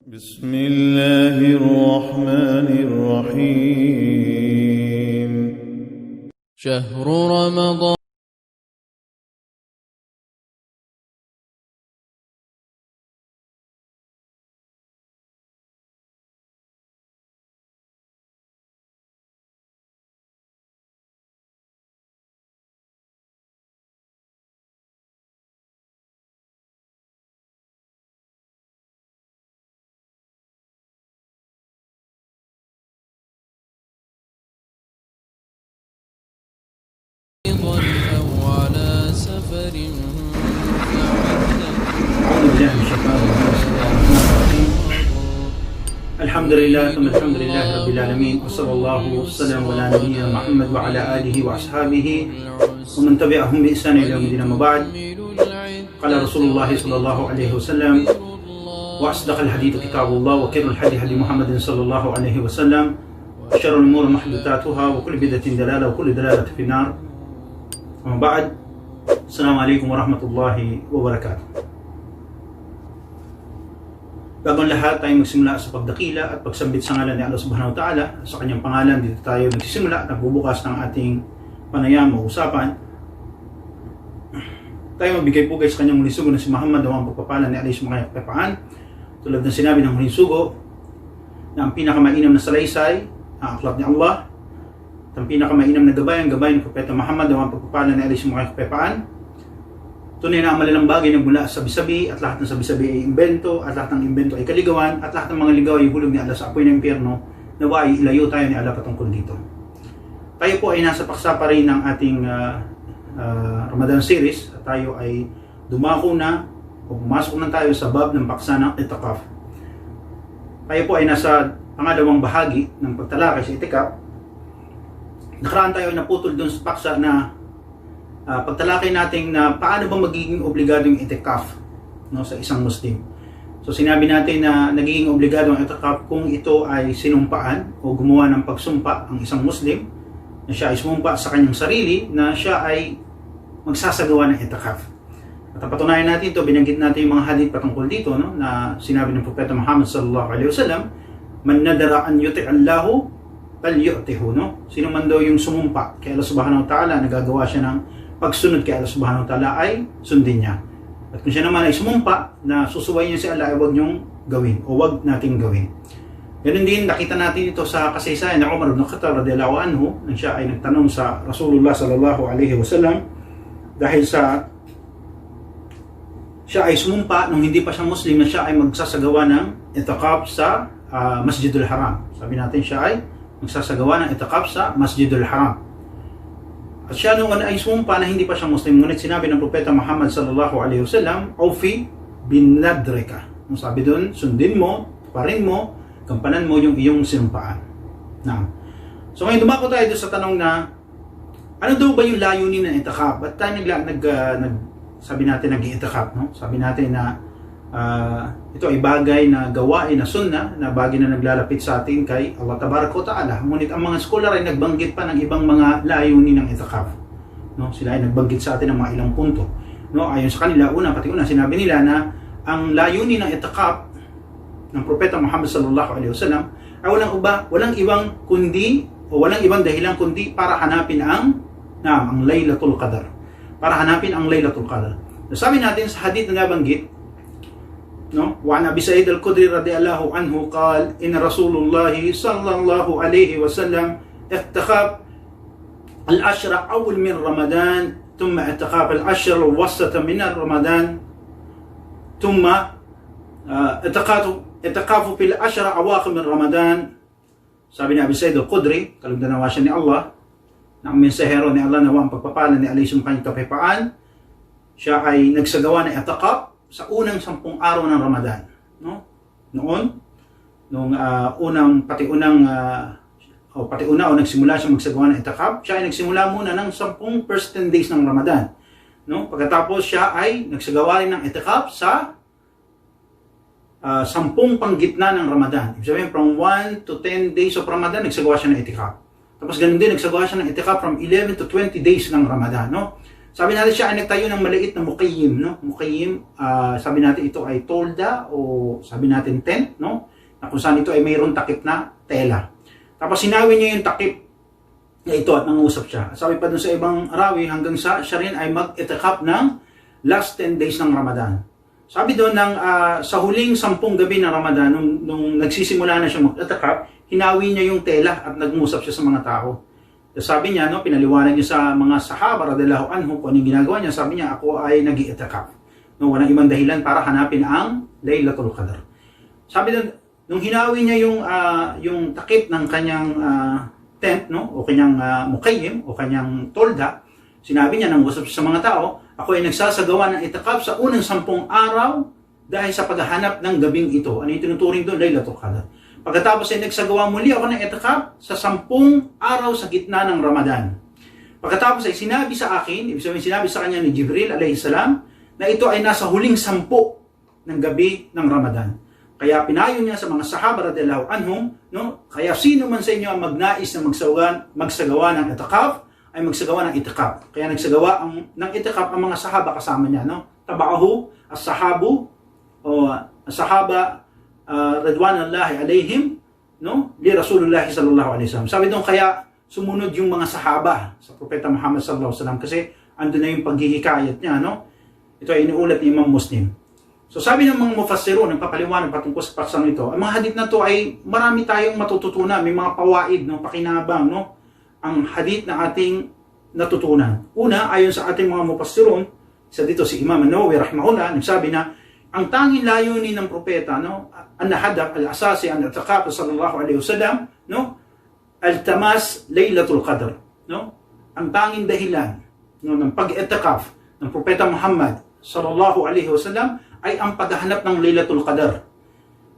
بسم الله الرحمن الرحيم شهر رمضان أو على سفر أعوذ بالله من الشيطان الرجيم. بسم الله الرحمن الرحيم. الحمد لله ثم الحمد لله رب العالمين وصلى الله وسلم على نبينا محمد وعلى آله وأصحابه ومن تبعهم بإحسان إلى يوم الدين. أما بعد، قال رسول الله صلى الله عليه وسلم: وأصدق الحديث كتاب الله وخير الهدي هدي محمد صلى الله عليه وسلم وشر الأمور محدثاتها وكل بدعة ضلالة وكل ضلالة في النار. أما بعد، السلام عليكم ورحمة الله وبركاته. Bago ang lahat, tayo magsimula sa pagdakila at pagsambit sa ngalan ni Allah Subhanahu wa Ta'ala. Sa kanyang pangalan, dito tayo nagsisimula, nagbubukas ng ating panayam o usapan. Tayo magbigay pugay sa kanyang huling sugo na si Muhammad, ang pagpapala ni Allah sa mga kapayapaan. Tulad ng sinabi ng huling sugo, na ang pinakamainam na salaysay, ang akhlaq ni Allah, at ang pinakamainam na gabay, ang gabay ng Propeta Muhammad, ang pagpapala ni Allah sa mga kapayapaan. Tunay na ang malalang bagay na mula sa sabi-sabi, at lahat ng sabi-sabi ay imbento, at lahat ng imbento ay kaligawan, at lahat ng mga ligaw ay hulog ni Allah sa apoy ng impyerno. Nawa ay ilayo tayo ni Allah patungkol dito. Tayo po ay nasa paksa pa rin ng ating Ramadan series, at tayo ay dumako na o pumasok na tayo sa bab ng paksa ng itikaf. Tayo po ay nasa pangalawang bahagi ng pagtalakay sa itikaf. Nakaraan tayo ay naputol doon sa paksa na pagtalakay natin na paano ba magiging obligado yung itikaf, no, sa isang Muslim. So sinabi natin na nagiging obligado ang itikaf kung ito ay sinumpaan o gumawa ng pagsumpa ang isang Muslim, na siya ay sumumpa sa kanyang sarili na siya ay magsasagawa ng itikaf. At ang patunayan natin ito, binanggit natin yung mga hadith patungkol dito, no, na sinabi ng Propeta Muhammad sallallahu alaihi wasallam, man nadara an yuti Allahu falyutihu, no? Sino man daw yung sumumpa kay Allah Subhanahu wa Ta'ala, nagagawa siya ng pagsunod kay Allah Subhanahu wa Ta'ala, ay sundin niya. At kung siya naman ay sumumpa na susuwayin niya si Allah, ay huwag niyong gawin o huwag nating gawin. Ganun din, nakita natin ito sa kasaysayan na Umar ibn Khattab radhiyallahu anhu, nang siya ay nagtanong sa Rasulullah sallallahu alaihi wasallam dahil sa siya ay sumumpa nung hindi pa siya Muslim na siya ay magsasagawa ng itikaf sa Masjidul Haram. Sabi natin siya ay magsasagawa ng itikaf sa Masjidul Haram. At siya noon ay sumumpa na hindi pa siya Muslim. Ngunit sinabi ng Propeta Muhammad sallallahu alaihi wasallam, "Awfi bin nadrika." Ang sabi doon, sundin mo, tuparin mo, gampanan mo yung iyong sinumpaan. Now, so ngayon dumako tayo sa tanong na ano daw ba yung layunin ng itikaf? At tayo sabi natin nag-itikaf, no? Sabi natin na ito ay bagay na gawain na sunna, na bagay na naglalapit sa atin kay Allah Tabaraka wa Ta'ala. Ngunit ang mga scholar ay nagbanggit pa ng ibang mga layunin ng itikaf, no? Sila ay nagbanggit sa atin ng mga ilang punto, no? Ayon sa kanila, pati una sinabi nila na ang layunin ng itikaf ng Propeta Muhammad sallallahu alaihi wasallam ay walang ibang dahilan kundi para hanapin ang Laylatul Qadr. Para hanapin ang Laylatul Qadr. Sabi natin sa hadith na nabanggit, no, wa an Abi Sa'id al-Khudri radhiyallahu anhu qala inna Rasulullah sallallahu alayhi wa sallam i'tikaf al-ashra awwal min Ramadan thumma i'tikaf al-ashra al-wasata min Ramadan thumma i'tikafu fil ashra awaqir min Ramadan. Sabi ni Abi Sa'id al-Khudri, kalugdanawa siya ni Allah, na ang mensahero ni Allah, nawa ang pagpapala ni Allah sa kanyang kapayapaan, siya ay nagsagawa ng itikaf sa unang 10 araw ng Ramadan, no? Pati una nagsimula siya magsagawa ng itikaf, siya ay nagsimula muna ng 10 first 10 days ng Ramadan, no? Pagkatapos siya ay nagsagawa rin ng itikaf sa 10 panggitna ng Ramadan. Ibig sabihin, from 1 to 10 days of Ramadan, nagsagawa siya ng itikaf. Tapos ganun din, nagsagawa siya ng itikaf from 11 to 20 days ng Ramadan, no? Sabi natin siya ay nagtayo ng maliit na muqayyim, no? Muqayyim, sabi natin ito ay tolda o sabi natin tent, no? Na kung saan ito ay mayroon takip na tela. Tapos sinawi niya yung takip na ito at nangusap siya. Sabi pa dun sa ibang rawi hanggang sa siya rin ay mag-itikaf ng last 10 days ng Ramadan. Sabi doon sa huling 10 gabi ng Ramadan, nung nagsisimula na siya mag-itikaf, hinawi niya yung tela at nagmusap siya sa mga tao. Sabi niya, no, pinaliwanag niya sa mga sahaba radhiyallahu anhum kung anong ginagawa niya. Sabi niya, ako ay nag-i'tikaf. No, walang ibang dahilan para hanapin ang Laylatul Qadr. Sabi doon, nung hinawi niya yung takip ng kanyang tent, no, o kanyang muqayyim, o kanyang tolda, sinabi niya nang usap sa mga tao, ako ay nagsasagawa ng itikaf sa unang 10 araw dahil sa paghahanap ng gabing ito. Ano yung tinuturing doon? Laylatul Qadr. Pagkatapos ay nagsagawa muli ako ng itikaf sa 10 araw sa gitna ng Ramadan. Pagkatapos ay sinabi sa akin, ibig sabihin sinabi sa kanya ni Jibril alayhi salam, na ito ay nasa huling 10 ng gabi ng Ramadan. Kaya pinayo niya sa mga sahaba radhiyallahu anhum, no? Kaya sino man sa inyo ang magnais na magsagawa ng itikaf, ay magsagawa ng itikaf. Kaya nagsagawa ng itikaf ang mga sahaba kasama niya, no? Taba'ahu as-sahabu o as-sahaba radwanullahi alaihim, no, li Rasulullah sallallahu alaihi wasallam. Sabi doon, kaya sumunod yung mga sahaba sa propeta Muhammad sallallahu alaihi wasallam kasi andun na yung paghihikayat niya, no. Ito ay iniulat ni Imam Muslim. So sabi ng mga mufassirun, nagpapaliwanag patungkol sa paksang ito, ang mga hadith na to ay marami tayong matututunan, may mga pawaid, no, pakinabang, no, ang hadith na ating natutunan. Una, ayon sa ating mga mufassirun, isa dito si Imam An-Nawawi rahimahullah, nagsabi na ang tanging layunin ng propeta, no, ang hadaf al-asasi ang itikaf sallallahu alaihi wasallam, no, al-tamas Laylatul Qadr, no, ang tanging dahilan, no, ng pag-itikaf ng propeta Muhammad sallallahu alaihi wasallam ay ang paghahanap ng Laylatul Qadr,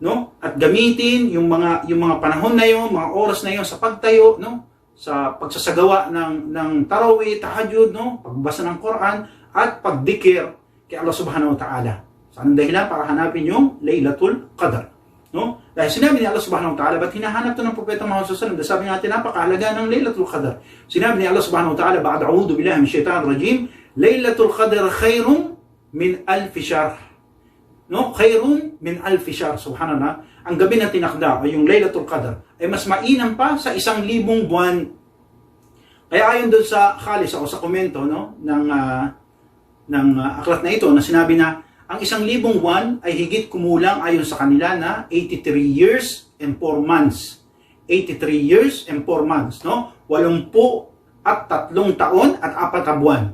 no, at gamitin yung mga panahon na yon, mga oras na yon sa pagtayo, no, sa pagsasagawa ng tarawih, tahajjud, no, pagbasa ng Quran at pagdikir kay Allah subhanahu wa ta'ala. Anong dahilan para hanapin yung Laylatul Qadr, no? Dahil sinabi ni Allah subhanahu wa ta'ala, ba't hinahanap ito ng propeta Muhammad sallallahu alaihi wasallam? Sabi natin, napakahalaga ng Laylatul Qadr. Sinabi ni Allah subhanahu wa ta'ala, ba'd a'udhu billahi minash shaitanir rajim, Laylatul Qadr khairum min alf shahr. No? Khairum min alf shahr. Subhanallah. Ang gabi na tinakda ay yung Laylatul Qadr ay mas mainam pa sa 1,000 buwan. Kaya ayon doon sa khalis o sa komento, no, ng aklat na ito na sinabi na ang 1,000 buwan ay higit kumulang ayon sa kanila na 83 years and 4 months. 83 years and 4 months, no? 83 taon at 4 na buwan.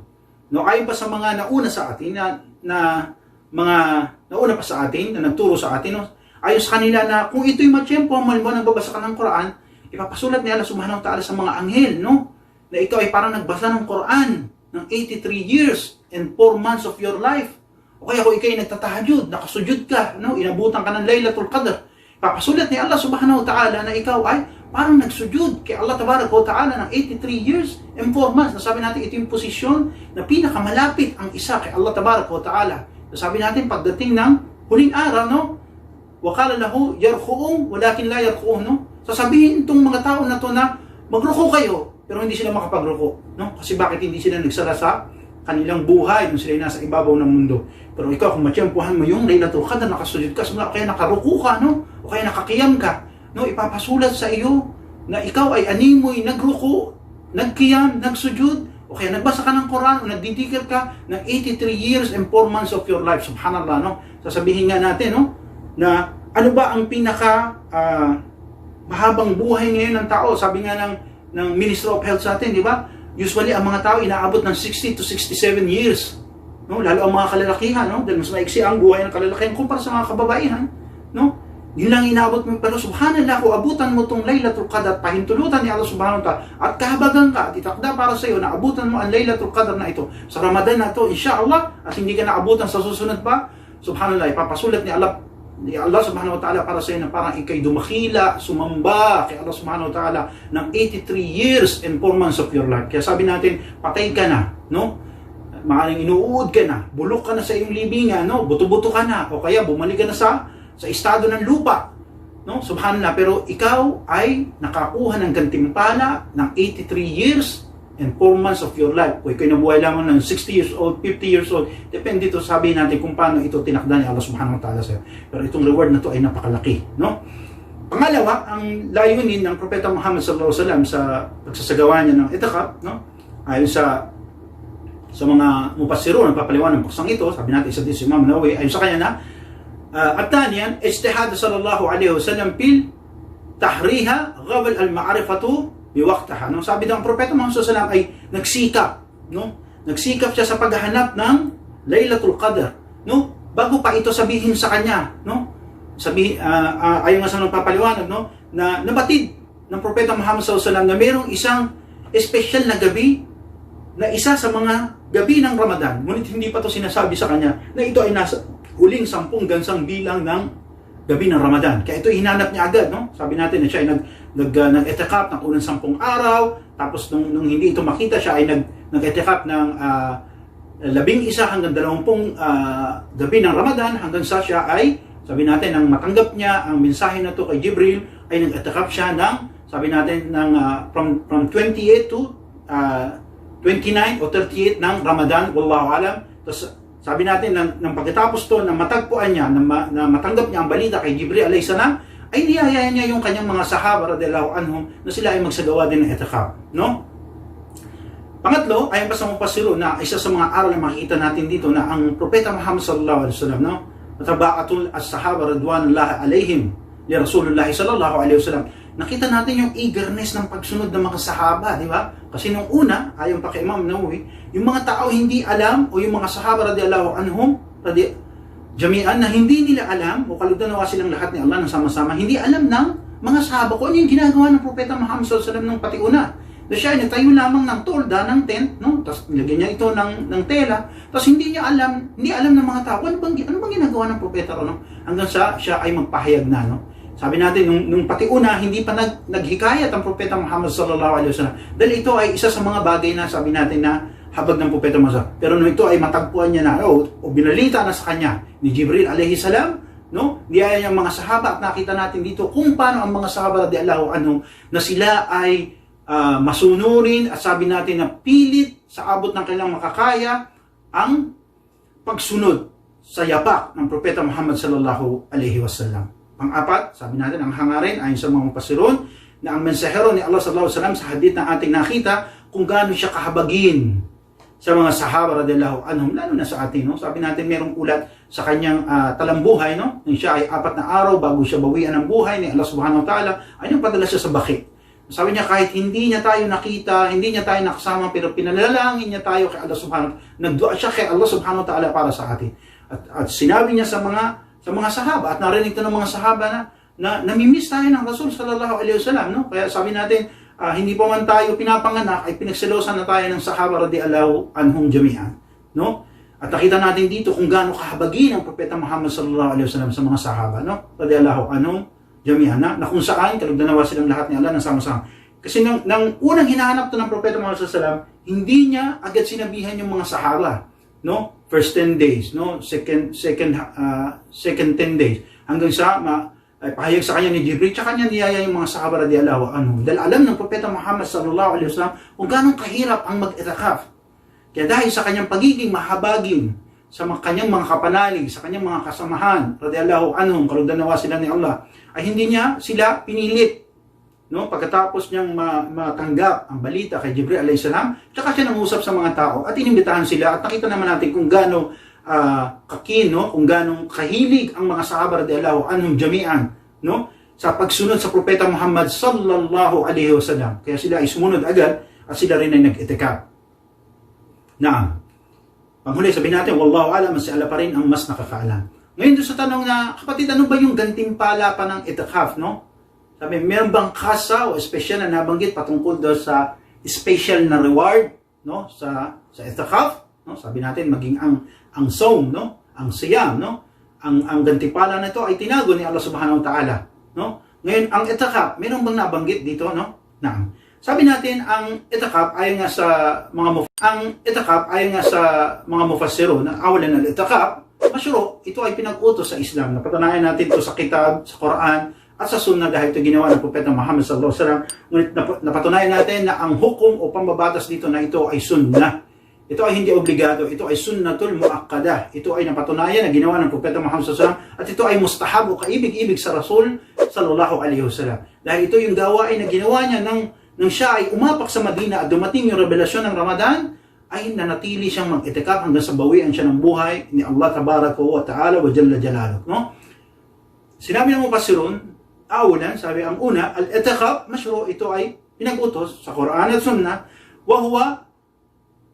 No, ayon pa sa mga nauna sa atin na mga nauna pa sa atin na nagturo sa atin, no? Ayon sa kanila na kung ito'y matiyempo, malimbawa nagbabasa ka ng Quran, ipapasulat ni Allah subhanahu wa ta'ala sa mga anghel, no? Na ito ay parang nagbasa ng Quran ng 83 years and 4 months of your life. O kaya kung ikay nagtatahajud, nakasujud ka, no, inabutan ka ng Laylatul Qadr, papasulat ni Allah subhanahu wa ta'ala na ikaw ay parang nagsujud kay Allah tabaraka wa ta'ala ng 83 years and 4 months. Nasabi natin ito yung posisyon na pinakamalapit ang isa kay Allah tabaraka wa ta'ala. Nasabi natin pagdating ng huling araw, no, wakala lahu yarkhu'um walakin la yarkhu'um, no, sasabihin itong mga tao na to na magruko kayo pero hindi sila makapagruko, no, kasi bakit hindi sila nagsala sa kanilang buhay nung sila nasa ibabaw ng mundo. Pero ikaw, kung matiyempuhan mo yung Laylatul Qadr, nakasujud ka, o kaya nakaruku ka, no? O kaya nakakiyam ka, no? Ipapasulat sa iyo na ikaw ay animoy nagruku, nagkiyam, nagsujud, o kaya nagbasa ka ng Quran, o nagdidikir ka ng 83 years and 4 months of your life. Subhanallah, no? Sasabihin nga natin, no, na ano ba ang pinaka mahabang buhay ngayon ng tao? Sabi nga ng Ministry of Health sa atin, di ba? Usually, ang mga tao inaabot ng 60 to 67 years. No? Lalo ang mga kalalakihan, no? Dahil mas maiksi ang buhay ng kalalakihan kumpara sa mga kababaihan. No? Yun lang inaabot mo. Pero subhanallah, kung abutan mo itong Laylatul Qadr, pahintulutan ni Allah subhanahu wa ta'ala, at kahabagan ka, at itakda para sa iyo, na abutan mo ang Laylatul Qadr na ito, sa Ramadan na ito, insyaAllah, at hindi ka naabutan sa susunod pa, subhanallah, ipapasulat ni Allah subhanahu wa ta'ala para sa iyo na parang ikay dumakila, sumamba kay Allah subhanahu wa ta'ala ng 83 years and 4 months of your life. Kaya sabi natin, patay ka na, no? Maaaring inuud ka na, bulok ka na sa iyong libingan, no? Buto-buto ka na, o kaya bumalik ka na sa estado ng lupa, no? Subhanallah, pero ikaw ay nakakuha ng gantimpala ng 83 years and 4 months of your life. Kung ikaw nabuhay lamang ng 60 years old, 50 years old, depende ito, sabihin natin kung paano ito tinakda ni Allah subhanahu wa ta'ala sa'yo. Pero itong reward na to ay napakalaki, no? Pangalawa, ang layunin ng Propeta Muhammad sallallahu alaihi wasallam sa pagsasagawa niya ng itikaf, no? Ayon sa mga mupassirun, nagpapaliwanag ng paksang ito, sabi natin isa din si Imam Nawawi, ayon sa kanya na, at-taniyan, ijtihad sallallahu alaihi wasallam fil tahriha qabl al-ma'rifatu biwaqtaha. No? Sabi ng Propeta Muhammad sallallahu alaihi wasallam ay nagsikap, no? Nagsikap siya sa paghahanap ng Laylatul Qadr, no? Bago pa ito sabihin sa kanya, no? Ayon nga sa nagpapaliwanag, no? Na nabatid ng Propeta Muhammad sallallahu alaihi wasallam na mayroong isang espesyal na gabi na isa sa mga gabi ng Ramadan. Ngunit hindi pa ito sinasabi sa kanya na ito ay nasa huling 10 gansang bilang ng gabi ng Ramadan. Kaya ito hinanap niya agad, no? Sabi natin na siya ay nag-etikaf ng unang 10 araw, tapos nung hindi ito makita, siya ay nag-etikaf ng 11 hanggang 20 gabi ng Ramadan, hanggang sa siya ay, sabi natin, nang matanggap niya ang mensahe na to kay Jibril, ay nag-etikaf siya ng, sabi natin, from 28 to 29 o 38 ng Ramadan, wallahu alam. Tapos sabi natin, nang pagkatapos to, na matagpuan niya, na matanggap niya ang balita kay Jibril alayhi salam, ay niyaya niya yung kanyang mga sahaba radhiyallahu anhum na sila ay magsagawa din ng itikaf, no? Pangatlo, ayon pa sa mufassirun na isa sa mga aral na makikita natin dito na ang Propeta Muhammad sallallahu alaihi wasallam, no? Matabaatul as-sahaba radwanullahi alaihim li Rasulullah sallallahu alaihi wasallam. Nakita natin yung eagerness ng pagsunod ng mga sahaba, di ba? Kasi nung una, ayon pa kay Imam Nawawi, yung mga tao hindi alam, o yung mga sahaba radhiyallahu anhum, jami'an, na hindi nila alam, o kalugdan-nawa silang lahat ni Allah ng sama-sama, hindi alam ng mga sahaba ko ano yung ginagawa ng Propeta Muhammad sallallahu alaihi wasallam nung pati una. So siya ay nagtayo lamang ng tolda, ng tent, no? Tapos nilagyan niya ito ng tela, tapos hindi alam ng mga tao, ano bang ginagawa ng Propeta, no? Hanggang siya ay magpahayag na, no? Sabi natin, nung pati una, hindi pa naghikayat ang Propeta Muhammad sallallahu alaihi wasallam. Dahil ito ay isa sa mga bagay na sabi natin na habag ng Propeta Muhammad. Pero nung ito ay matagpuan niya na, o binalita na sa kanya ni Jibril alaihi salam, no? Niyaya niyang mga sahaba, at nakita natin dito kung paano ang mga sahaba radhiyallahu anhum na sila ay masunurin, at sabi natin na pilit sa abot ng kanilang makakaya ang pagsunod sa yapak ng Propeta Muhammad sallallahu alaihi wasallam. Pang-apat, sabi natin, ang hangarin ayon sa mga mufassirun na ang mensahero ni Allah sallallahu alaihi wasallam sa hadith na ating nakita kung gaano siya kahabagin sa mga sahaba radhiyallahu anhum, lalo na sa atin, no? Sabi natin merong ulat sa kanyang talambuhay, no? Nang siya ay 4 na araw bago siya bawian ng buhay ni Allah subhanahu wa ta'ala, ay nagpadala siya sa baki. Sabi niya, kahit hindi niya tayo nakita, hindi niya tayo nakasama, pero pinalalangin niya tayo kay Allah subhanahu wa ta'ala. Nagdua siya kay Allah subhanahu wa ta'ala para sa atin. At sinabi niya sa mga sahaba, at narinig ito ng mga sahaba na namimiss tayo ng Rasul sallallahu alaihi wasallam, no? Kaya sabi natin, hindi pa man tayo pinapanganak, ay pinagselosan na tayo ng sahaba radhiyallahu anhum jami'an, no? At nakita natin dito kung gaano kahabagin ang Propeta Muhammad sallallahu alaihi wasallam sa mga sahaba, no? Radhiyallahu anhum jami'an, na kung saan kalugdan-nawa silang lahat ni Allah ng sama-sama. Kasi nang unang hinahanap to ng Propeta Muhammad sallallahu alaihi wasallam, hindi niya agad sinabihan yung mga sahaba, no? First 10 days, no? Second 10 days. Hanggang sa pahayag sa kanya ni Jibril, tsaka niya niyaya yung mga sahaba radhiyallahu anhum. Dahil alam ng Propeta Muhammad sallallahu alaihi wasallam kung gaano kahirap ang mag-itikaf. Kaya dahil sa kanyang pagiging mahabagin, sa kanyang mga kapanalig, sa kanyang mga kasamahan radhiyallahu anhum, kalugdan-nawa sila ni Allah, ay hindi niya sila pinilit, no? Pagkatapos niyang matanggap ang balita kay Jibril alayhi salam, tsaka siya nangusap sa mga tao at inimbitahan sila, at nakita naman natin kung gaano no? Kung gaano kahilig ang mga sahaba radhiyallahu anhum jami'an, no? Sa pagsunod sa Propeta Muhammad sallallahu alaihi wasallam. Kaya sila ay sumunod agad, at sila rin ay nag-itikaf. Naam. Panghuli, sabihin natin, wallahu alam, si Allah pa rin ang mas nakakaalam. Ngayon doon sa tanong na, kapatid, ano ba yung gantimpala pa ng itikaf, no? Sabi, meron bang kasa o special na nabanggit patungkol doon sa special na reward, no? Sa itikaf, no? Sabi natin, maging ang saum, no? Ang siyam, no? Ang gantimpala na ito ay tinago ni Allah subhanahu wa ta'ala, no? Ngayon, ang itikaf, meron bang nabanggit dito, no? Naam. Sabi natin, ang itikaf ayon nga sa mga mufassirun, na awalan ng itikaf, masyuro, ito ay pinag-utos sa Islam. Napatunayan natin ito sa kitab, sa Quran, at sa sunnah dahil ito ginawa ng Propeta Muhammad sallallahu alaihi wasallam. Ngunit napatunayan natin na ang hukom o pambabatas dito na ito ay sunnah. Ito ay hindi obligado, ito ay sunnatul muakkada. Ito ay napatunayan na ginawa ng Propeta Muhammad sallallahu alaihi wasallam at ito ay mustahab o kaibig-ibig sa Rasul sallallahu alaihi wasallam. Dahil ito yung gawain na ginawa niya nang siya ay umapak sa Madina at dumating yung revelasyon ng Ramadan, ay nanatili siyang mag-itikaf hanggang sa bawian siya ng buhay ni Allah tabaraka wa ta'ala wa jalla jalaluhu, no? Sinabi ng mufassirun, awalan, sabi ang una, al-itikaf mashru', ito ay pinag-utos sa Quran at Sunnah, wa huwa,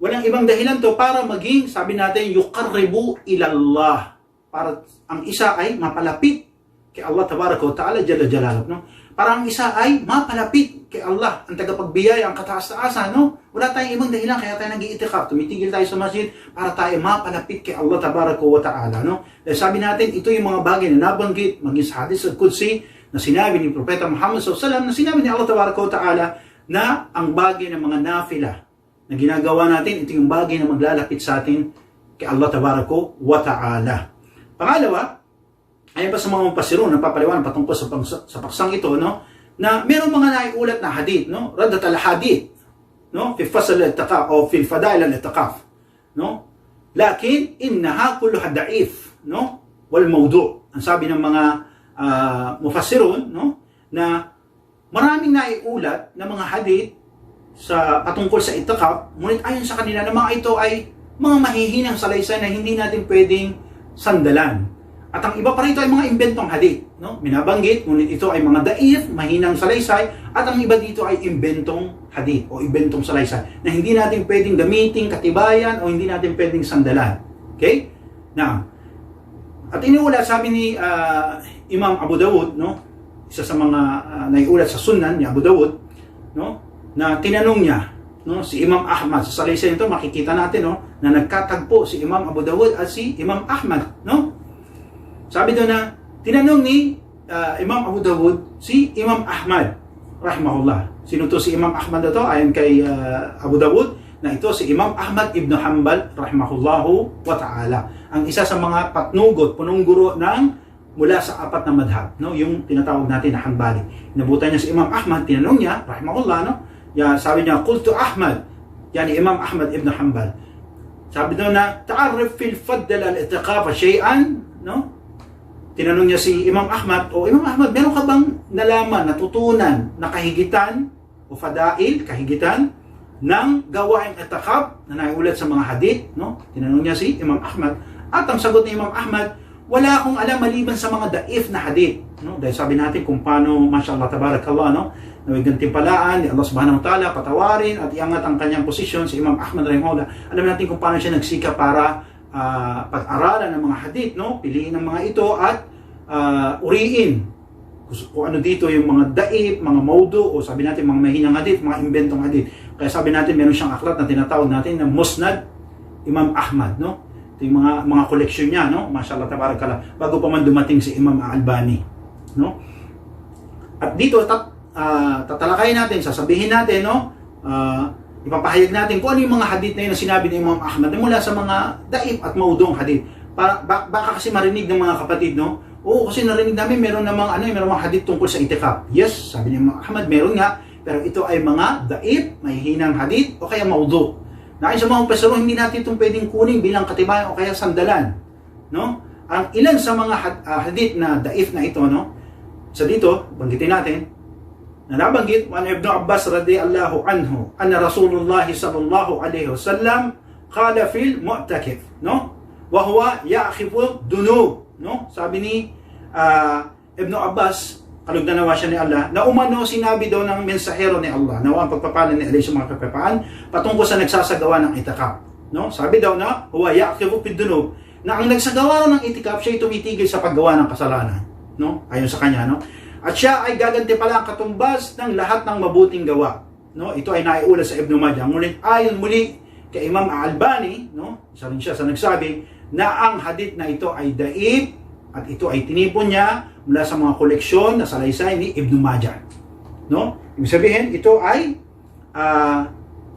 walang ibang dahilan to para maging, sabi natin, yuqarribu ilallah. Para ang isa ay mapalapit kay Allah tabaraka wa ta'ala jalla jalaluhu, no? Para ang isa ay mapalapit kay Allah, ang tagapagbiyaya, ang kataas-taasan, no? Wala tayong ibang dahilan kaya tayo nag-iitikaf. Tumitigil tayo sa masjid para tayo mapalapit kay Allah tabaraka wa ta'ala, no? Dahil sabi natin, ito yung mga bagay na nabanggit, maging sa hadith al-Qudsi, na sinabi ni Propeta Muhammad sallallahu alaihi wasallam, na sinabi ni Allah tabaraka wa ta'ala, na ang bagay ng mga nafila na ginagawa natin, ito yung bagay na maglalapit sa atin kay Allah tabaraka wa ta'ala. Pangalawa, ayon pa sa mga mufassirun, napapaliwanag patungkol sa paksang ito, no, na mayroong mga naiulat na hadith, no, radat al-hadith, no, fi fasl al-i'tikaf o fi fadail al-i'tikaf, no, lakin innaha kulluha da'if, no, wal mawdu'. Ang sabi ng mga mufassirun, no, na maraming naiulat na mga hadith sa patungkol sa i'tikaf, ngunit ayon sa kanila na mga ito ay mga mahihinang salaysay na hindi natin pwedeng sandalan. At ang iba pa rito ay mga imbentong hadith, no? Binabanggit, ngunit ito ay mga daif, mahinang salaysay, at ang iba dito ay imbentong hadith o imbentong salaysay na hindi natin pwedeng gamitin katibayan o hindi natin pwedeng sandalan. Okay? Now, at iniulat, sabi ni Imam Abu Dawud, no? Isa sa mga naiulat sa Sunan ni Abu Dawud, no? Na tinanong niya, no, si Imam Ahmad. Sa salaysay nito makikita natin, no, na nagkatagpo si Imam Abu Dawud at si Imam Ahmad, no? Sabi doon na tinanong ni Imam Abu Dawud si Imam Ahmad rahimahullah. Sino to si Imam Ahmad na to? Ayon kay Abu Dawud, na ito si Imam Ahmad ibn Hanbal rahimahullahu wa ta'ala. Ang isa sa mga patnugot, punong guro ng mula sa apat na madhab, no? Yung tinatawag natin na Hanbali. Inabutan niya si Imam Ahmad, tinanong niya rahimahullah, no? Sabi niya, qultu Ahmad, yani Imam Ahmad ibn Hanbal. Sabi doon na, ta'arif fil faddal al-i'tikaf shay'an, no? Tinanong niya si Imam Ahmad, Imam Ahmad, meron ka bang nalaman, natutunan na kahigitan o fadail, kahigitan ng gawaing i'tikaf na naiulat sa mga hadith, no? Tinanong niya si Imam Ahmad. At ang sagot ni Imam Ahmad, wala akong alam maliban sa mga daif na hadith, no? Dahil sabi natin kung paano, mashallah tabarakallah, no, naway gantimpalaan ni Allah subhanahu wa ta'ala, patawarin at iangat ang kanyang posisyon si Imam Ahmad rahimahullah. Alam natin kung paano siya nagsika para pag-aralan ng mga hadith, no? Piliin ang mga ito at uriin kung ano dito yung mga daif, mga maudu, o sabi natin mga mahinang hadith, mga inventong hadith. Kaya sabi natin meron siyang aklat na tinatawag natin na Musnad Imam Ahmad, no? Ito yung mga koleksyon niya, no? Mashallah tabarakallah, bago pa man dumating si Imam Al-Albani, no? At dito tatalakayin natin, sasabihin natin, no? Ipapahayag natin kung ano yung mga hadith na yun na sinabi ni Imam Ahmad mula sa mga daif at maudong hadith. Baka kasi marinig ng mga kapatid, no? Oo, kasi narinig namin meron namang meron mga hadith tungkol sa i'tikaf. Yes, sabi ni Imam Ahmad, meron nga, pero ito ay mga daif, mahihinang hadith o kaya maudu. Na sa mga pasaro, hindi natin itong pwedeng kunin bilang katibayan o kaya sandalan, no? Ang ilan sa mga hadith na daif na ito, no? Sa dito, banggitin natin, na nabanggit, an Ibn Abbas radiyallahu anhu, anna Rasulullah sallallahu alaihi wasallam qala fil mu'takif, no? Wa huwa ya'khifu dunub, no? Sabi ni Ibn Abbas, kalugdan nawa siya ni Allah, na umano sinabi daw ng mensahero ni Allah, nawa ang pagpapalan ni Allah sa mga kapapaan patungkol sa nagsasagawa ng i'tikaf, no? Sabi daw na huwa ya'khifu fid dunub, na ang nagsagawa ng i'tikaf siya ay tumitigil sa paggawa ng kasalanan, no? Ayon sa kanya, no? At siya ay gaganti pala ang katumbas ng lahat ng mabuting gawa, no? Ito ay naiulat sa Ibn Majah. Ngunit ayon muli kay Imam Al-Albani, no? Isa rin siya sa nagsabi na ang hadith na ito ay daif at ito ay tinipon niya mula sa mga koleksyon na salaysay ni Ibn Majah, no? Ibig sabihin, ito ay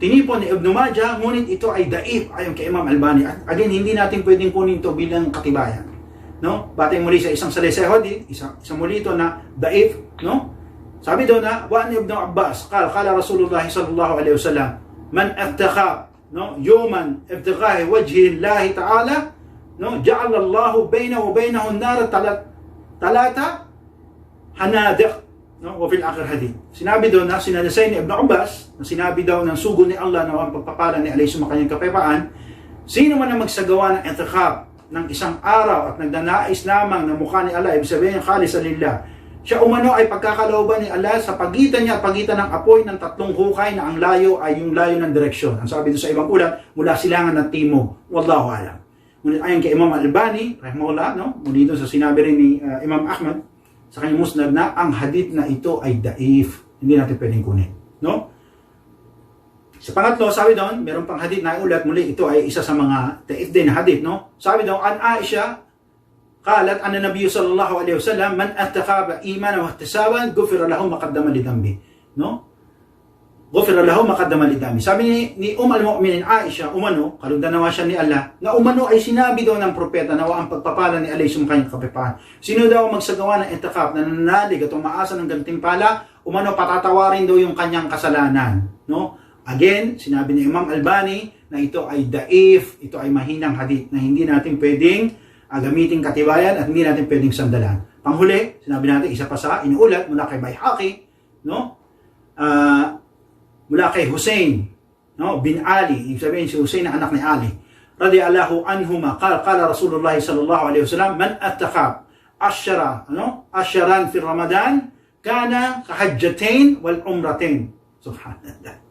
tinipon ni Ibn Majah, ngunit ito ay daif ayon kay Imam Al-Albani. At again, hindi natin pwedeng kunin ito bilang katibayan. no? Batay muli sa isang salisay hadith, isang muli ito na daif, no? Sabi daw na, wa ni Ibn Abbas, qala Rasulullah sallallahu alaihi wasallam, man attaqa, no, yuman ibtigha'i wajhi Allah ta'ala, no, ja'ala Allah bainahu wa bainahu an-nar talata hanadiq, no, wa fil akhir hadith. Sinabi daw na sinalisay ni Ibn Abbas, na sinabi daw ng sugo ni Allah na ang pagpapala ni alayhi sumakanyang kapayapaan, sino man ang magsagawa ng i'tikaf ng isang araw at nagdanais lamang na mukha ni Allah, ibig sabihin khalis lillah, siya umano ay pagkakalooban ni Allah sa pagitan niya at pagitan ng apoy ng tatlong hukay na ang layo ay yung layo ng direksyon. Ang sabi doon sa ibang ulat, mula silangan ng timog. Wallahu alam. Ngunit ayon kay Imam Al-Albani, rahimahullah, no? Muli doon sa sinabi rin ni Imam Ahmad sa kanyang musnad na ang hadith na ito ay daif. Hindi natin pwedeng kunin. No? Sa pangatlo, sabi doon, meron pang hadith na ulat, muli ito ay isa sa mga daif din na hadith. No? Sabi doon, an Aisha, qalat anna Nabiy sallallahu alaihi wasallam man attaqaba imanan wa ihtisaban ghufira lahu ma qaddama li dhanbi, no? Ghufira lahu ma qaddama li dhanbi. Sabi ni al-Mu'minin Aisha, umano, kalugdan nawa siya ni Allah, na umano ay sinabi daw ng propeta na ang pagpapala ni Allah sumkanyang kapayapaan. Sino daw magsagawa ng i'tikaf na nananalig at umaasa ng gantimpala, umano patatawarin daw yung kanyang kasalanan, no? Again, sinabi ni Imam Albani na ito ay daif, ito ay mahinang hadith na hindi natin pwedeng gamitin katibayan at hindi natin pwedeng sandalan. Panghuli, sinabi natin isa pa sa inuulat mula kay Baihaqi, no? Mula kay Hussein, no, bin Ali, ibig sabihin si Hussein na anak ni Ali. Radiyallahu anhuma, qala Rasulullah sallallahu alaihi wasallam, man attaqab asharan fi Ramadan kana kahajjatain wal umratain. Subhanallah.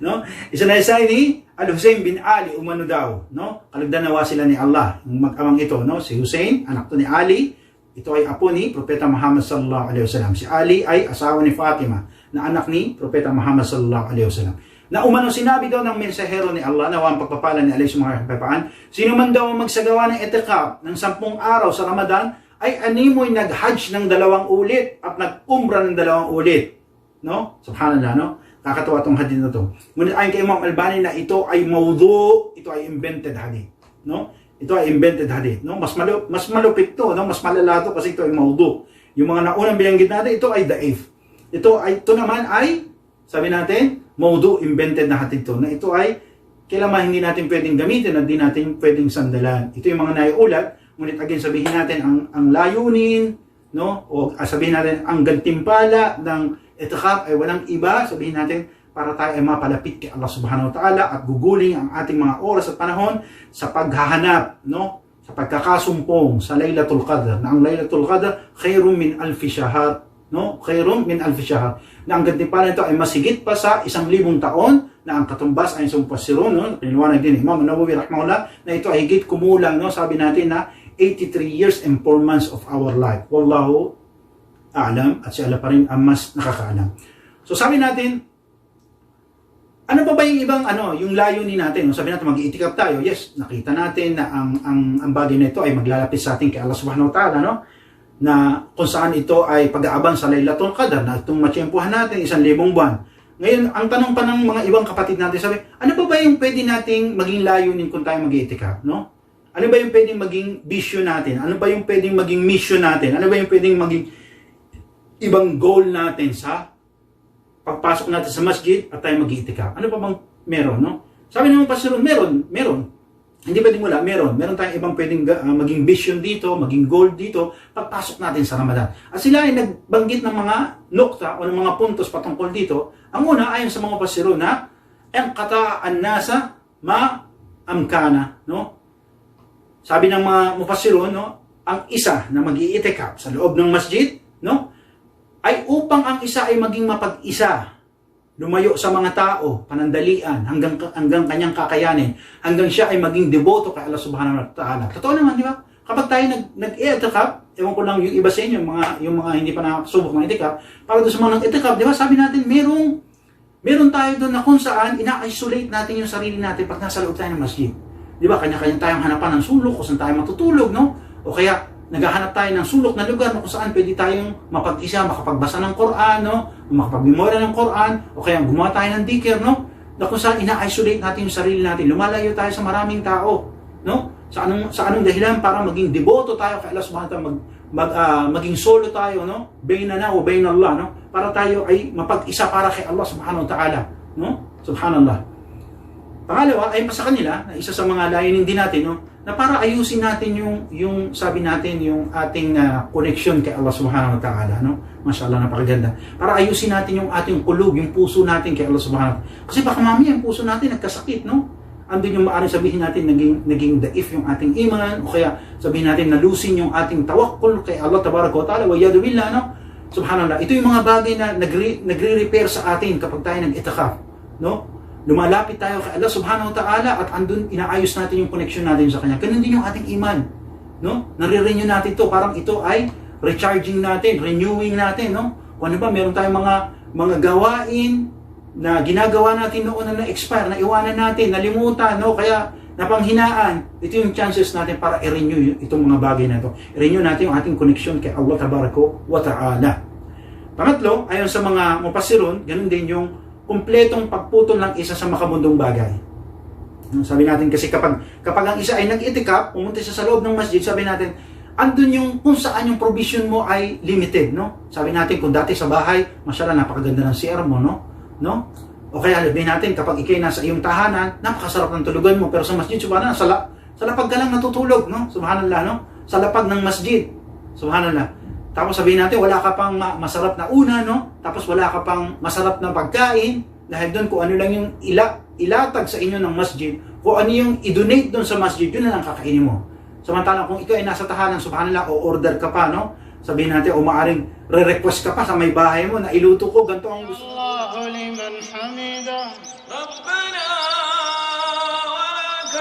No? Isa na isa ni Al-Hussein bin Ali umano daw, no? Kalugdan nawa sila ni Allah, yung mag-amang ito, no? Si Hussein, anak to ni Ali, ito ay apo ni Propeta Muhammad sallallahu alaihi wasallam. Si Ali ay asawa ni Fatima, na anak ni Propeta Muhammad sallallahu alaihi wasallam. Na umano sinabi daw ng mensahero ni Allah na ang pagpapala ni alayhi mga kapayapaan, sino man daw magsagawa ng i'tikaf ng 10 araw sa Ramadan ay animoy nag-hajj ng 2 ulit at nag-umrah ng 2 ulit, no? Subhanallah, no? Kakatawa itong hadith na ito. Ngunit ayon kay Imam Albani na ito ay mawdu, ito ay invented hadith, no? Ito ay invented hadith, no? Mas malupit to, no? Mas malala to kasi ito ay mawdu. Yung mga naunang binanggit natin, ito ay daif. Ito naman ay, sabi natin, mawdu, invented na hadith to. Na ito ay kailangan hindi natin pwedeng gamitin at hindi natin pwedeng sandalan. Ito yung mga naiulat, ngunit again sabihin natin ang layunin, no? O sabihin natin ang gantimpala ng i'tikaf ay walang iba, sabihin natin, para tayo ay mapalapit kay Allah subhanahu wa ta'ala at guguling ang ating mga oras at panahon sa paghahanap, no? Sa pagkakasumpong sa Laylatul Qadr, na ang Laylatul Qadr khairum min alfi shahr, no? Khairum min alfi shahr. Na ang gantimpala nito ay masigit pa sa 1,000 taon, na ang katumbas ay sa mufassirun, no? Piniwanag din Imam Nawawi rahimahullah na ito ay higit kumulang, no? Sabi natin na 83 years and 4 months of our life. Wallahu a'lam, at si Allah pa rin ang mas nakakaalam. So sabi natin, ano ba yung ibang yung layunin natin? Sabi natin mag-i'tikaf tayo. Yes, nakita natin na ang bagay na ito ay maglalapit sa atin kay Allah subhanahu wa ta'ala, no? Na kung saan ito ay pag-aabang sa Laylatul Qadr, na itong matsyempuhan natin 1,000 buwan. Ngayon, ang tanong pa ng mga ibang kapatid natin, sabi, ano ba yung pwede nating maging layunin kung tayo mag-i'tikaf, no? Ano ba yung pwedeng maging vision natin? Ano ba yung pwedeng maging mission natin? Ano ba yung pwedeng maging ibang goal natin sa pagpasok natin sa masjid at tayo mag-i'tikaf? Ano pa bang meron, no? Sabi naman pastor, meron. Hindi pwedeng wala, meron tayong ibang pwedeng maging vision dito, maging goal dito, pagpasok natin sa Ramadan. At sila ay nagbanggit ng mga nukta o ng mga puntos patungkol dito. Ang una, ayon sa mga pastor na, ang kataan nasa ma-amkana, no? Sabi ng mga mufassirun, no, ang isa na mag-i'tikaf sa loob ng masjid, no, ay upang ang isa ay maging mapag-isa, lumayo sa mga tao, panandalian, hanggang kanyang kakayanin, hanggang siya ay maging deboto kay Allah subhanahu wa ta'ala. Totoo naman, di ba? Kapag tayo nag-i'tikaf, ewan ko lang yung iba sa inyo, yung mga hindi pa nakasubok ng i'tikaf, para doon sa mga nag-i'tikaf, di ba, sabi natin, meron tayo doon na kung saan ina-isolate natin yung sarili natin pag nasa loob tayo ng masjid. Di ba, kanya-kanya tayong hanapan ng sulok kung saan tayo matutulog, no? O kaya, naghahanap tayo ng sulok na lugar kung saan pwede tayong mapag-isa, makapagbasa ng Quran, no? Makapag-memorya ng Quran, o kaya gumawa tayo ng dhikr, no? Na kung saan ina-isolate natin yung sarili natin, lumalayo tayo sa maraming tao, no? Sa anong dahilan para maging deboto tayo kay Allah subhanahu wa ta'ala, maging solo tayo, no? Bainana wa bain Allah, no? Para tayo ay mapag-isa para kay Allah subhanahu wa ta'ala, no? Subhanallah. Pangalawa ay sa kanila, na isa sa mga layunin din natin, no? Na para ayusin natin yung sabi natin, yung ating connection kay Allah subhanahu wa ta'ala, no? Mashallah, napakaganda. Para ayusin natin yung ating kulub, yung puso natin kay Allah subhanahu wa ta'ala. Kasi baka mamaya yung puso natin nagkasakit, no? Andun yung maaaring sabihin natin naging daif yung ating iman, o kaya sabihin natin nalusin yung ating tawakkul kay Allah tabaraka wa ta'ala, wa yadu billah, no? Subhanallah. Ito yung mga bagay na nagre-repair sa atin kapag tayo nag-itikaf, no? Lumalapit tayo kay Allah subhanahu wa ta'ala at andun inaayos natin yung connection natin sa Kanya. Ganun din yung ating iman, no? Nare-renew natin to, parang ito ay recharging natin, renewing natin, no? Kung ano ba, meron tayong mga gawain na ginagawa natin noon na na-expire, na iwanan natin, nalimutan, no? Kaya napanghinaan. Ito yung chances natin para i-renew itong mga bagay na ito. I-renew natin yung ating connection kay Allah tabaraka wa ta'ala. Pangatlo, ayon sa mga mufassirun, ganun din yung kumpletong pagputol ng isa sa makamundong bagay. Sabi natin kasi kapag ang isa ay nag-itikaf, pumunta siya sa loob ng masjid, sabi natin, andun yung kung saan yung provision mo ay limited, no? Sabi natin kung dati sa bahay, mashallah, napakaganda ng CR mo, no? O kaya sabihin natin kapag ikay nasa iyong tahanan, napakasarap ng tulugan mo, pero sa masjid, subhanallah, sa lapag ka lang natutulog, no? Subhanallah, no? Sa lapag ng masjid, subhanallah. Tapos sabihin natin wala ka pang masarap na una, no? Tapos wala ka pang masarap na pagkain, dahil doon kung ano lang yung ilatag sa inyo ng masjid, kung ano yung i-donate doon sa masjid, yun na lang kakainin mo. Samantalang kung ikaw ay nasa tahanan, subhanallah, o order ka pa, no? Sabihin natin, o maaring re-request ka pa sa may bahay mo na iluto ko, ganito ang gusto mo. الله لمن حمده ربنا ولك